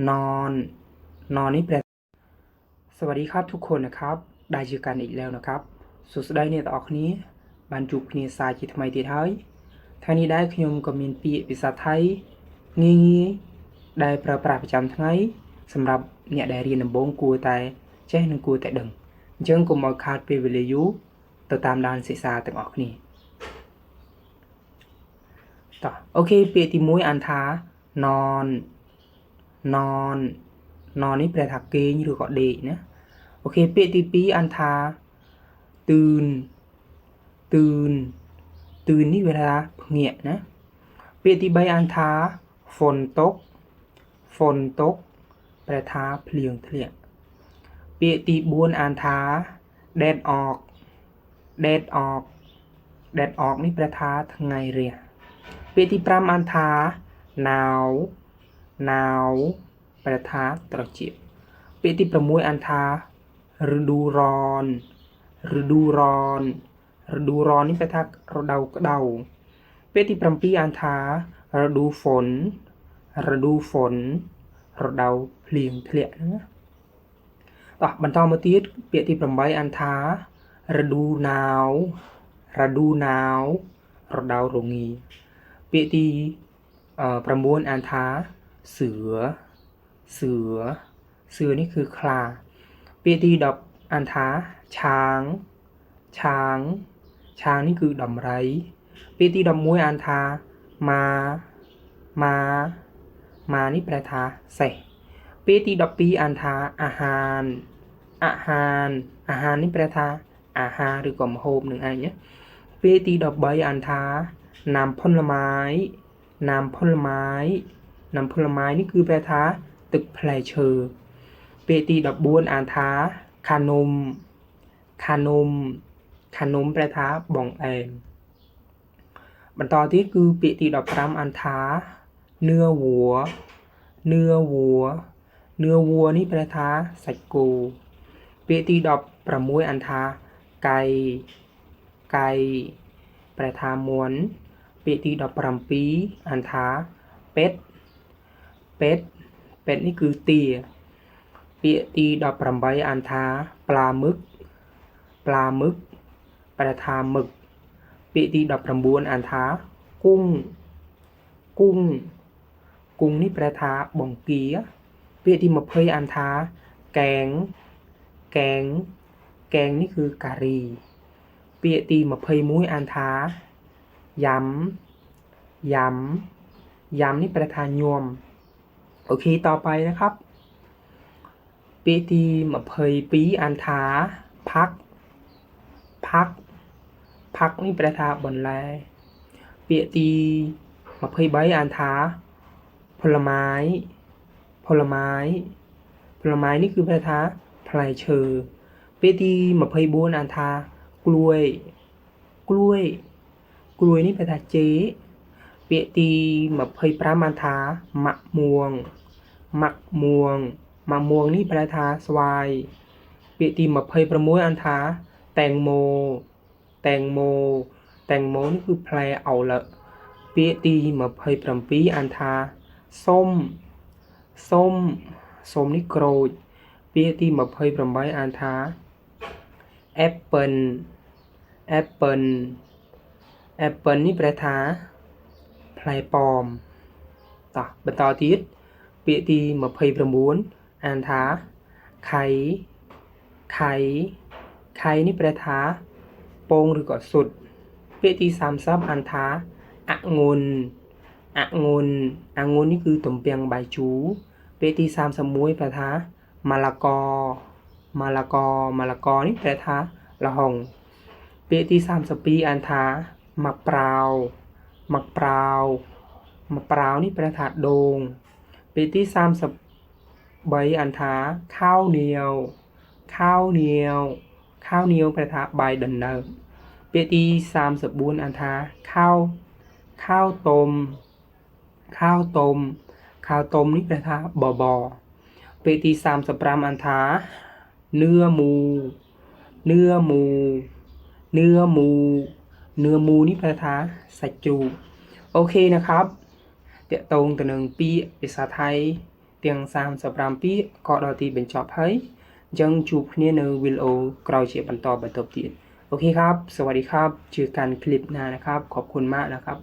นอนนอนนี่แปลสวัสดีครับทุกคนนะครับได้เจอกันอีกแล้วนะครับสุดสัปดาห์นี้ต่ออกนี้บรรจุคณีสายจิตทำไมตีท้ายทางนี้ได้ขยมก็มีปีภาษาไทยงี้ได้ประปราประจำทั้งไงสำหรับเนี่ยได้เรียนนำบงกูแต่แจ้งนึงกูแต่ดึงเจิงกูมาคาดเป็นเวลายุต่อตามด้านศึกษาต่างออกนี้ต่อโอเคเปียติมุ้ยอันท้านอนนอนนอนนี่แปลថាគេងឬក៏ដេកណាអូខេពាក្យទី2អានថាទឿនទឿនទឿននេះវាថាភ្ងាកណាពាក្យទី3អានថាฝนตกฝนตกแปลថាភ្លៀងធ្លាក់ពាក្យទី4អានថាแดดออกแดดออกแดดออกនេះแปลថាថ្ងៃរះពាក្យទី5អានថាหนาวหนาวแปลថាត្រជាក់ពាក្យទី6អានថាฤดูร้อนฤดูร้อนฤดูร้อนនេះแปลថារដូវក្តៅពាក្យទី7អានថារដូវฝนរដូវฝนរដូវភ្លៀងធ្លាក់ណាតោះបន្តមកទៀតពាក្យទី8អានថារដូវหนาวរដូវหนาวរដូវរងាពាក្យទី9អានថាเสือเสือเสือนี่คือខ្លាពាក្យទី10អានថាឆាងឆាងឆាងนี่คือដំរីពាក្យទី11អានថាម៉ាម៉ាម៉ានេះแปลថាសេះពាក្យទី12អានថាអាហារអាហារអាហារនេះแปลថាអាហារឬក៏ម្ហូបនឹងឯងណាពាក្យទី13អានថាน้ำผลไม้น้ำผลไม้น้ำผลไม้นี่คือแปลថាទឹកផ្លែឈើពាក្យទី14អានថាខានំខានំខានំแปลថាបងអែមបន្តទៀតគឺពាក្យទី15អានថាเนื้อวัวเนื้อวัวเนื้อวัวនេះแปลថាសាច់គោពាក្យទី16អានថាไก่ไก่แปลថាមាន់ពាក្យទី17អានថាเป็ดเป็ดเป็ดนี่คือเตี้ยពាក្យទី18អានថាปลาหมึกปลาหมึกแปลថាหมึกពាក្យទី19អានថាกุ้งกุ้งกุ้งនេះแปลថាបង្គាពាក្យទី20អានថាแกงแกงแกงนี่คือការីពាក្យទី21អានថាยำยำยำนี่แปลថាញោមโอเคต่อไปนะครับពាក្យទី22អានថាพักพักพักនេះแปลថាបន្លែពាក្យទី23អានថាผลไม้ผลไม้ผลไม้นี่คือแปลថាផ្លែឈើពាក្យទី24អានថាกล้วยกล้วยกล้วยนี่แปลថាចេកពាក្យទី25អានថាម៉ាក់មួងម៉ាក់មួងម៉ាក់មួងនេះแปลថាស្វាយពាក្យទី26អានថាแตงโมแตงโมแตงโมนี่คือផ្លែអោលពាក្យទី27អានថាส้มส้มส้มនេះក្រូចពាក្យទី28អានថាแอปเปิลแอปเปิลแอปเปิลនេះแปลថាផ្លែប៉ោមតោះបន្តទៀតពាក្យទី29អានថាไข่ไข่ไข่នេះแปลថាពងឬក៏ស៊ុតពាក្យទី30អានថាองุ่นองุ่นองุ่นនេះគឺទំពាំងបាយជូរពាក្យទី31แปลថាมะละกอมะละกอมะละกอនេះแปลថាល្ហុងពាក្យទី32អានថាมะพร้าวมะพร้าวมะพร้าวនេះแปลថាដូងពាក្យទី33អានថាข้าวเหนียวข้าวเหนียวข้าวเหนียวแปลថាបាយដណ្ដើមពាក្យទី34អានថាข้าวต้มข้าวต้มข้าวต้มនេះแปลថាបបរពាក្យទី35អានថាเนื้อหมูเนื้อหมูเนื้อหมูเนื้อหมูนี่แปลថាសាច់ជ្រូកโอเคนะครับតាក់ទងទៅនឹងពាក្យភាសាថៃ ទាំង37ក៏ដល់ទីបញ្ចប់ហើយអញ្ចឹងជួបគ្នានៅវីដេអូក្រោយជាបន្តទៀតអូខេครับสวัสดีครับเจอกันคลิปหน้านะครับขอบคุณมากนะครับ